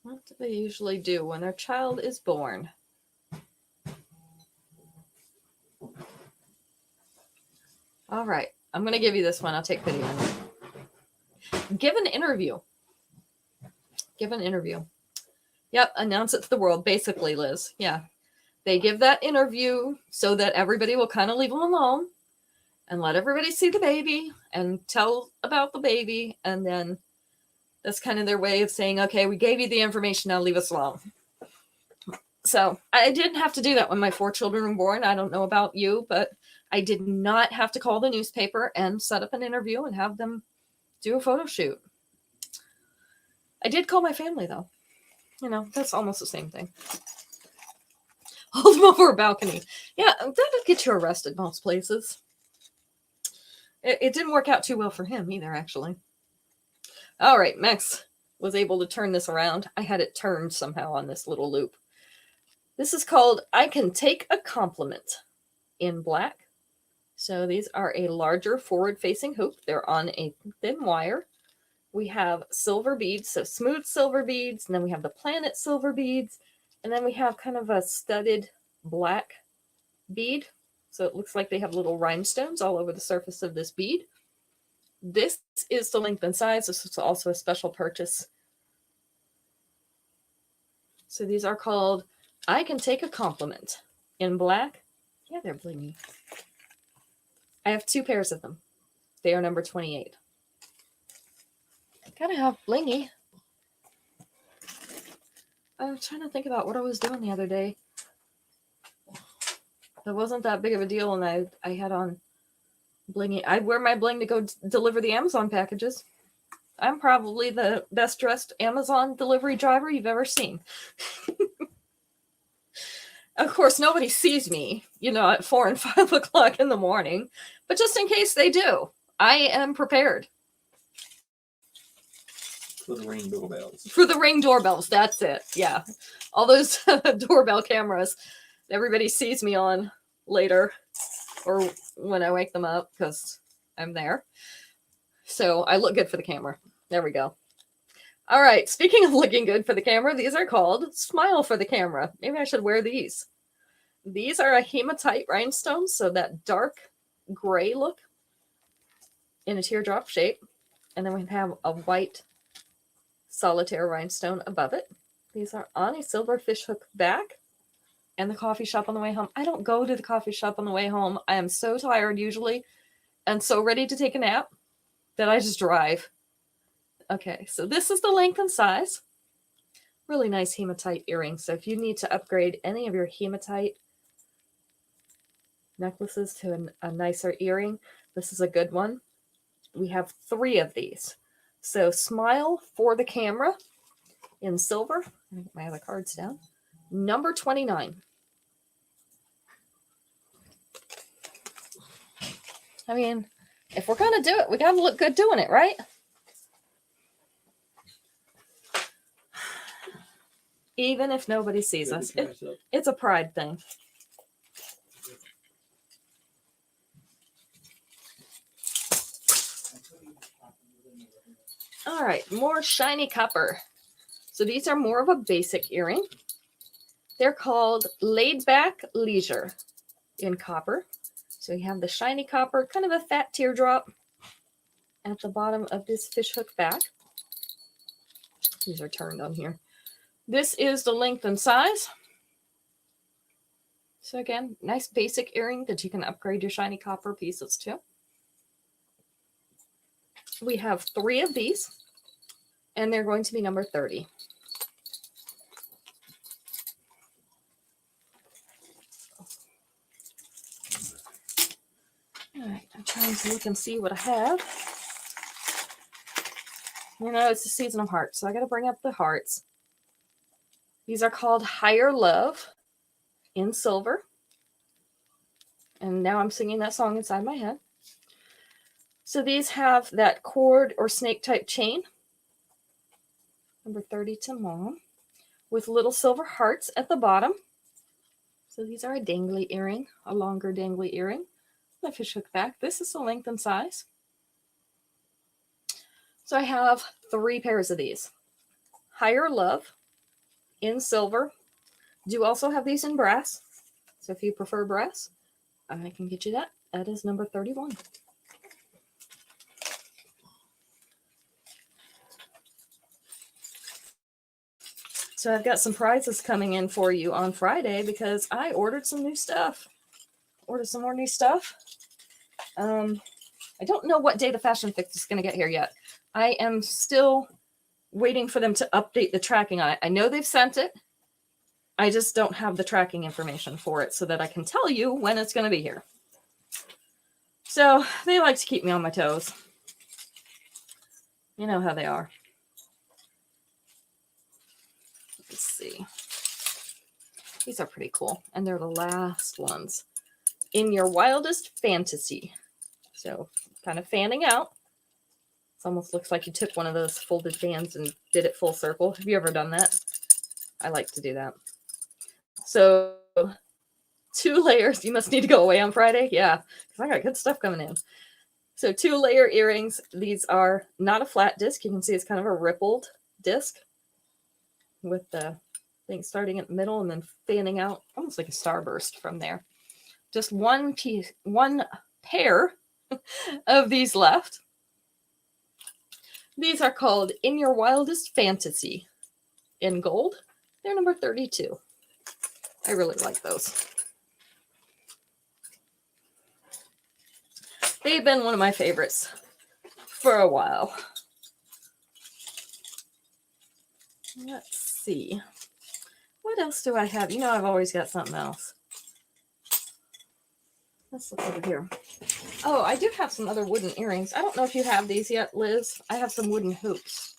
What do they usually do when their child is born? All right. I'm going to give you this one. I'll take pity on you. Give an interview. Give an interview. Yep. Announce it to the world, basically, Liz. Yeah. They give that interview so that everybody will kind of leave them alone and let everybody see the baby and tell about the baby. And then that's kind of their way of saying, okay, we gave you the information, now leave us alone. So I didn't have to do that when my 4 children were born. I don't know about you, but I did not have to call the newspaper and set up an interview and have them do a photo shoot. I did call my family, though. You know, that's almost the same thing. Hold them over a balcony. Yeah, that would get you arrested most places. It didn't work out too well for him either, actually. All right, Max was able to turn this around. I had it turned somehow on this little loop. This is called I Can Take a Compliment in black. So these are a larger forward-facing hoop. They're on a thin wire. We have silver beads, so smooth silver beads, and then we have the planet silver beads, and then we have kind of a studded black bead. So it looks like they have little rhinestones all over the surface of this bead. This is the length and size. This is also a special purchase. So these are called I Can Take a Compliment in black. Yeah, they're blingy. I have 2 pairs of them. They are number 28. Gotta have blingy. I was trying to think about what I was doing the other day. It wasn't that big of a deal, and I had on blingy. I wear my bling to go deliver the Amazon packages. I'm probably the best dressed Amazon delivery driver you've ever seen. Of course, nobody sees me, you know, at 4 and 5 o'clock in the morning, but just in case they do, I am prepared. For the Ring doorbells. For the Ring doorbells, that's it. Yeah. All those doorbell cameras everybody sees me on later or when I wake them up because I'm there. So I look good for the camera. There we go. All right. Speaking of looking good for the camera, these are called Smile for the Camera. Maybe I should wear these. These are a hematite rhinestone, so that dark gray look in a teardrop shape. And then we have a white solitaire rhinestone above it. These are on a silver fishhook back. And the coffee shop on the way home. I don't go to the coffee shop on the way home. I am so tired usually and so ready to take a nap that I just drive. Okay, so this is the length and size. Really nice hematite earrings. So if you need to upgrade any of your hematite necklaces to a nicer earring, this is a good one. We have 3 of these. So Smile for the Camera in silver. Let me get my other cards down. Number 29. I mean, if we're going to do it, we got to look good doing it, right? Even if nobody sees us. It's a pride thing. All right, more shiny copper. So these are more of a basic earring. They're called Laid Back Leisure in copper. So you have the shiny copper, kind of a fat teardrop at the bottom of this fishhook back. These are turned on here. This is the length and size. So again, nice basic earring that you can upgrade your shiny copper pieces to. We have 3 of these, and they're going to be number 30. All right, I'm trying to look and see what I have. You know, it's the season of hearts, so I got to bring up the hearts. These are called Higher Love in silver. And now I'm singing that song inside my head. So these have that cord or snake type chain. Number 30 to Mom. With little silver hearts at the bottom. So these are a dangly earring, a longer dangly earring. The fishhook back. This is the length and size. So I have 3 pairs of these. Higher Love in silver. Do also have these in brass. So if you prefer brass, I can get you that. That is number 31. So I've got some prizes coming in for you on Friday because I ordered some new stuff. Ordered some more new stuff. I don't know what day the Fashion Fix is going to get here yet. I am still waiting for them to update the tracking on it. I know they've sent it. I just don't have the tracking information for it so that I can tell you when it's going to be here. So they like to keep me on my toes. You know how they are. Let's see. These are pretty cool. And they're the last ones. In Your Wildest Fantasy. So kind of fanning out. It almost looks like you took one of those folded fans and did it full circle. Have you ever done that? I like to do that. So 2 layers. You must need to go away on Friday. Yeah, because I got good stuff coming in. So 2-layer earrings. These are not a flat disc. You can see it's kind of a rippled disc with the thing starting at the middle and then fanning out almost like a starburst from there. Just one pair of these left. These are called In Your Wildest Fantasy in gold. They're number 32. I really like those. They've been one of my favorites for a while. Let's see. What else do I have? You know, I've always got something else. Let's look over here. Oh, I do have some other wooden earrings. I don't know if you have these yet, Liz. I have some wooden hoops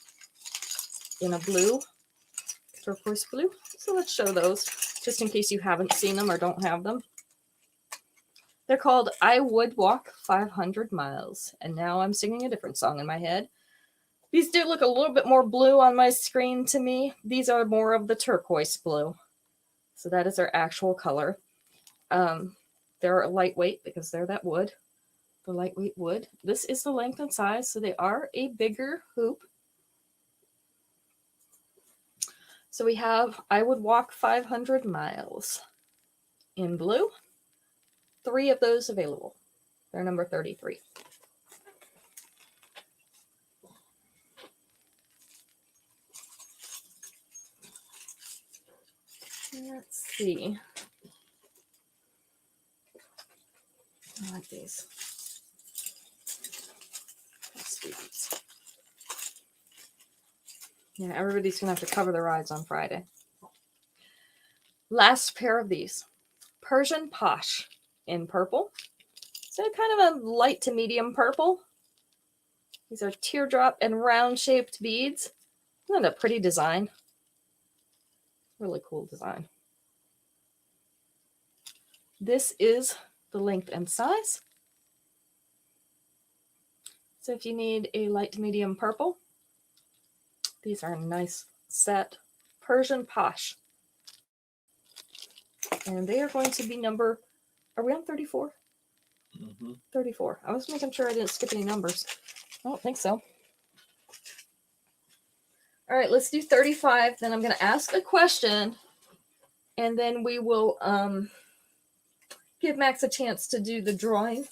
in a blue, turquoise blue. So let's show those just in case you haven't seen them or don't have them. They're called I Would Walk 500 Miles. And now I'm singing a different song in my head. These do look a little bit more blue on my screen to me. These are more of the turquoise blue. So that is their actual color. They're lightweight because they're that wood. The lightweight wood. This is the length and size, so they are a bigger hoop. So we have I Would Walk 500 Miles in blue. 3 of those available. They're number 33. Let's see. I like these. Let's do these. Yeah, everybody's going to have to cover their eyes on Friday. Last pair of these. Persian Posh in purple. So kind of a light to medium purple. These are teardrop and round shaped beads. Isn't that a pretty design? Really cool design. This is the length and size. So if you need a light to medium purple, these are a nice set. Persian Posh. And they are going to be number, are we on 34? Mm-hmm. 34. I was making sure I didn't skip any numbers. I don't think so. All right, let's do 35. Then I'm going to ask a question, and then we will give Max a chance to do the drawing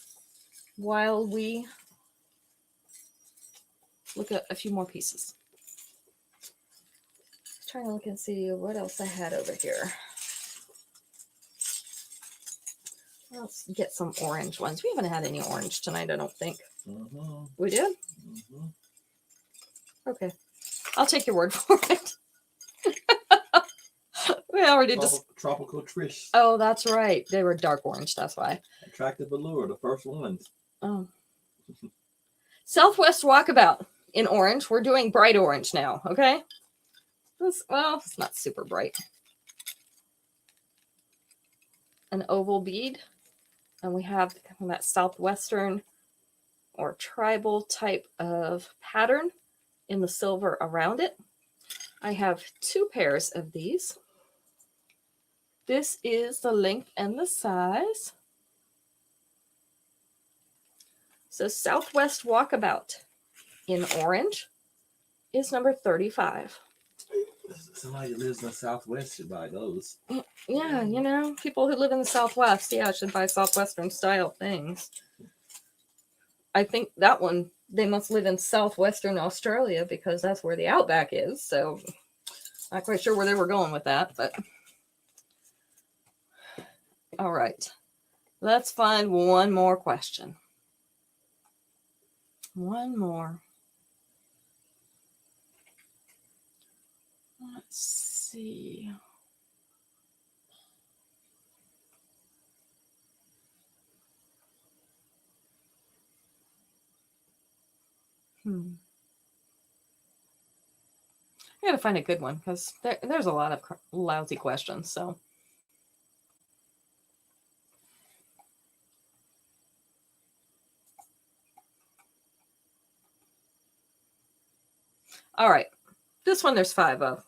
while we look at a few more pieces. Trying to look and see what else I had over here. Let's get some orange ones. We haven't had any orange tonight, I don't think. Mm-hmm. We did? Mm-hmm. Okay. I'll take your word for it. We already just... Tropical Trish. Oh, that's right. They were dark orange, that's why. Attractive Allure, the first ones. Oh. Southwest Walkabout in orange. We're doing bright orange now, okay? Well, it's not super bright. An oval bead. And we have that southwestern or tribal type of pattern in the silver around it. I have 2 pairs of these. This is the length and the size. So Southwest Walkabout in orange is number 35. Somebody who lives in the Southwest should buy those. Yeah, you know, people who live in the Southwest, yeah, should buy Southwestern style things. I think that one, they must live in Southwestern Australia because that's where the outback is. So Not quite sure where they were going with that, but all right. Let's find one more question. One more. Let's see. I gotta find a good one because there's a lot of lousy questions. So, all right, this one there's 5 of,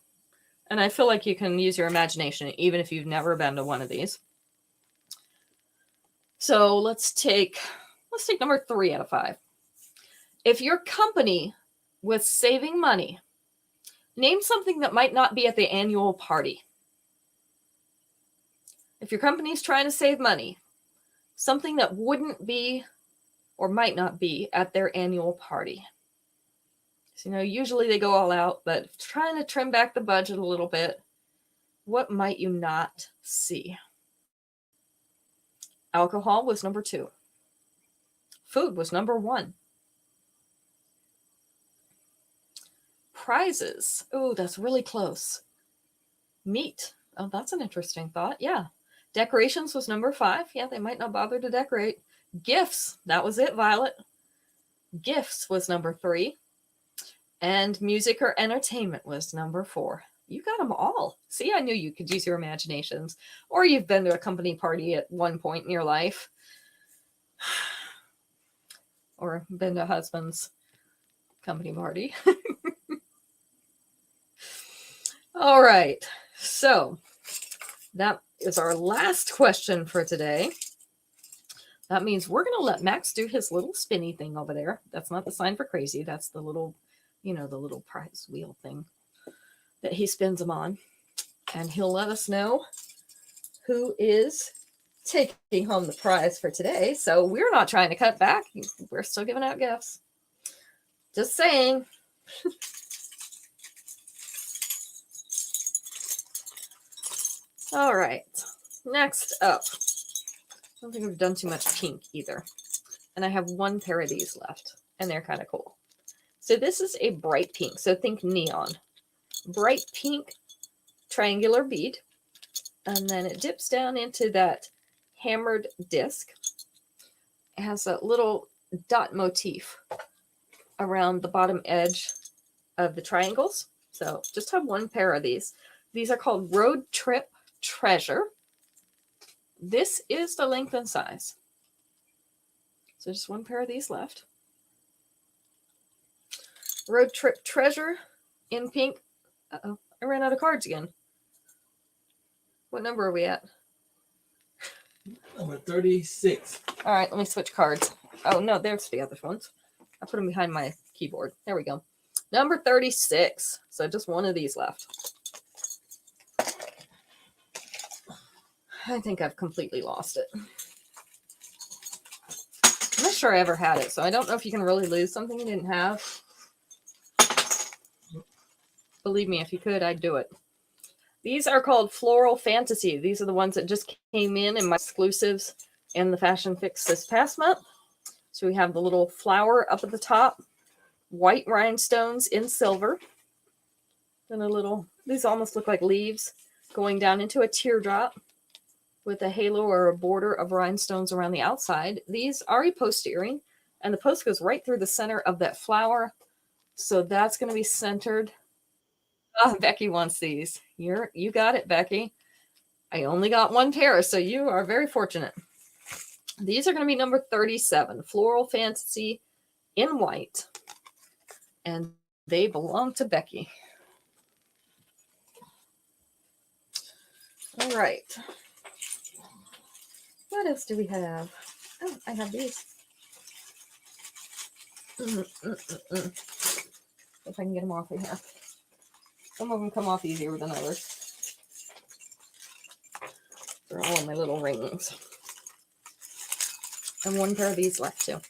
and I feel like you can use your imagination even if you've never been to one of these. So let's take number 3 out of 5. If your company was saving money, name something that might not be at the annual party. If your company's trying to save money, something that wouldn't be or might not be at their annual party. So, usually they go all out, but trying to trim back the budget a little bit, what might you not see? Alcohol was number 2. Food was number 1. Prizes. Oh, that's really close. Meat. Oh, that's an interesting thought. Yeah. Decorations was number 5. Yeah, they might not bother to decorate. Gifts. That was it, Violet. Gifts was number 3. And music or entertainment was number 4. You got them all. See, I knew you could use your imaginations. Or you've been to a company party at one point in your life. Or been to husband's company party. All right. So that is our last question for today. That means we're going to let Max do his little spinny thing over there. That's not the sign for crazy. That's the little, the little prize wheel thing that he spins them on. And he'll let us know who is taking home the prize for today. So we're not trying to cut back. We're still giving out gifts. Just saying. All right. Next up. I don't think we've done too much pink either. And I have 1 pair of these left. And they're kind of cool. So this is a bright pink. So think neon. Bright pink triangular bead. And then it dips down into that hammered disc. It has a little dot motif around the bottom edge of the triangles. So just have 1 pair of these. These are called Road Trip Treasure. This is the length and size. So just 1 pair of these left. Road Trip Treasure in pink. Uh-oh, I ran out of cards again. What number are we at? Number 36. All right, let me switch cards. Oh, no, there's the other ones. I put them behind my keyboard. There we go. Number 36. So just 1 of these left. I think I've completely lost it. I'm not sure I ever had it, so I don't know if you can really lose something you didn't have. Believe me, if you could, I'd do it. These are called Floral Fantasy. These are the ones that just came in my exclusives in the Fashion Fix this past month. So we have the little flower up at the top, white rhinestones in silver. Then these almost look like leaves going down into a teardrop with a halo or a border of rhinestones around the outside. These are a post earring, and the post goes right through the center of that flower. So that's going to be centered. Oh, Becky wants these. You got it, Becky. I only got 1 pair, so you are very fortunate. These are going to be number 37, Floral Fantasy in white. And they belong to Becky. All right. What else do we have? Oh, I have these. If I can get them off of here. Some of them come off easier than others. They're all in my little rings. And 1 pair of these left too.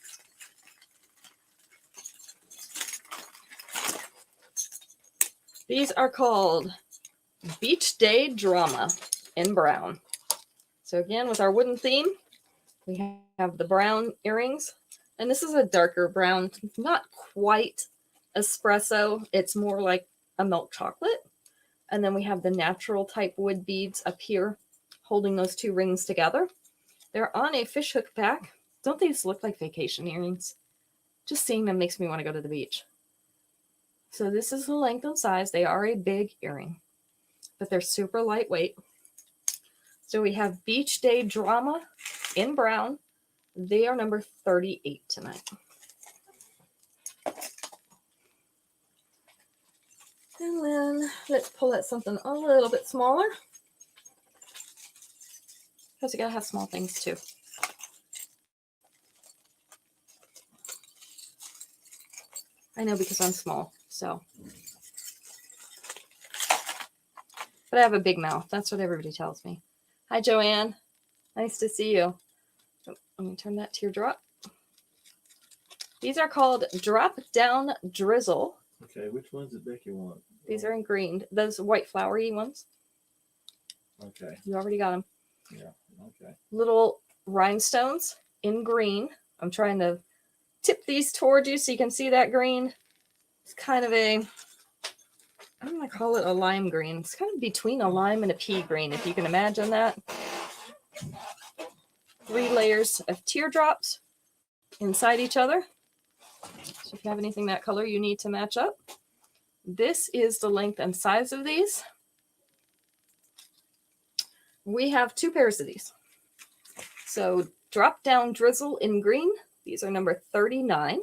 These are called Beach Day Drama in brown. So again, with our wooden theme, we have the brown earrings. And this is a darker brown, not quite espresso. It's more like a milk chocolate. And then we have the natural type wood beads up here holding those two rings together. They're on a fishhook back. Don't these look like vacation earrings? Just seeing them makes me want to go to the beach. So this is the length and size. They are a big earring, but they're super lightweight. So we have Beach Day Drama in brown. They are number 38 tonight. And then let's pull out something a little bit smaller. Because you gotta have small things too. I know because I'm small, so. But I have a big mouth. That's what everybody tells me. Hi, Joanne. Nice to see you. Let me turn that teardrop. These are called Drop Down Drizzle. Okay, which ones did Becky want? These are in green. Those white flowery ones. Okay. You already got them. Yeah. Okay. Little rhinestones in green. I'm trying to tip these towards you so you can see that green. It's kind of a, I'm going to call it a lime green. It's kind of between a lime and a pea green, if you can imagine that. 3 layers of teardrops inside each other. So if you have anything that color you need to match up. This is the length and size of these. We have 2 pairs of these. So Drop Down Drizzle in green. These are number 39.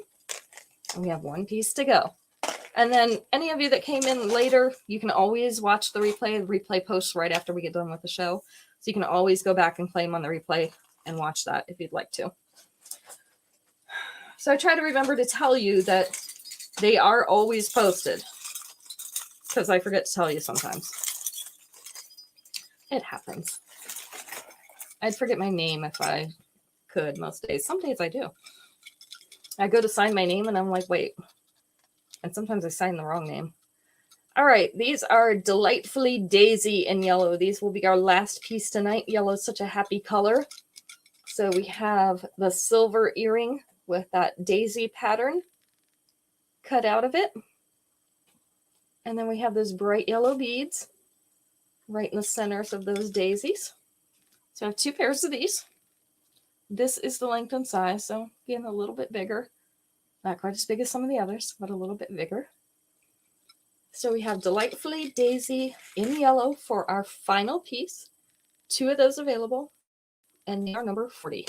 And we have 1 piece to go. And then any of you that came in later, you can always watch the replay. The replay posts right after we get done with the show. So you can always go back and claim on the replay and watch that if you'd like to. So I try to remember to tell you that they are always posted. Because I forget to tell you sometimes. It happens. I'd forget my name if I could most days. Some days I do. I go to sign my name and I'm like, wait. And sometimes I sign the wrong name. All right, these are Delightfully Daisy in yellow. These will be our last piece tonight. Yellow is such a happy color. So we have the silver earring with that daisy pattern cut out of it. And then we have those bright yellow beads right in the centers of those daisies. So I have 2 pairs of these. This is the length and size, so again, a little bit bigger. Not quite as big as some of the others, but a little bit bigger. So we have Delightfully Daisy in yellow for our final piece. 2 of those available, and they are number 40.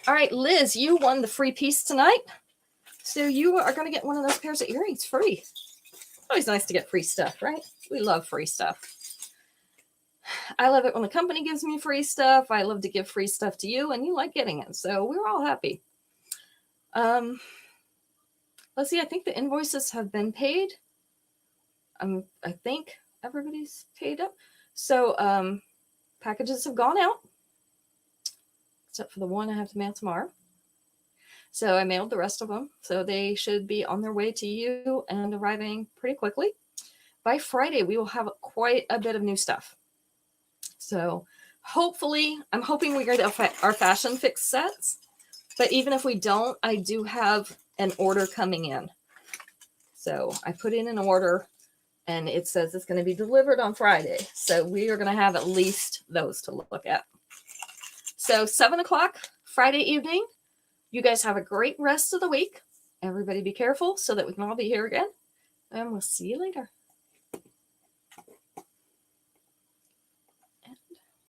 All right, Liz, you won the free piece tonight. So you are going to get one of those pairs of earrings free. Always nice to get free stuff, right? We love free stuff. I love it when the company gives me free stuff. I love to give free stuff to you, and you like getting it. So we're all happy. Let's see. I think the invoices have been paid. I think everybody's paid up. So packages have gone out, except for the one I have to mail tomorrow. So I mailed the rest of them. So they should be on their way to you and arriving pretty quickly. By Friday, we will have quite a bit of new stuff. So hopefully, I'm hoping we get our Fashion Fix sets. But even if we don't, I do have an order coming in. So I put in an order and it says it's going to be delivered on Friday. So we are going to have at least those to look at. So 7 o'clock Friday evening. You guys have a great rest of the week. Everybody be careful so that we can all be here again. And we'll see you later.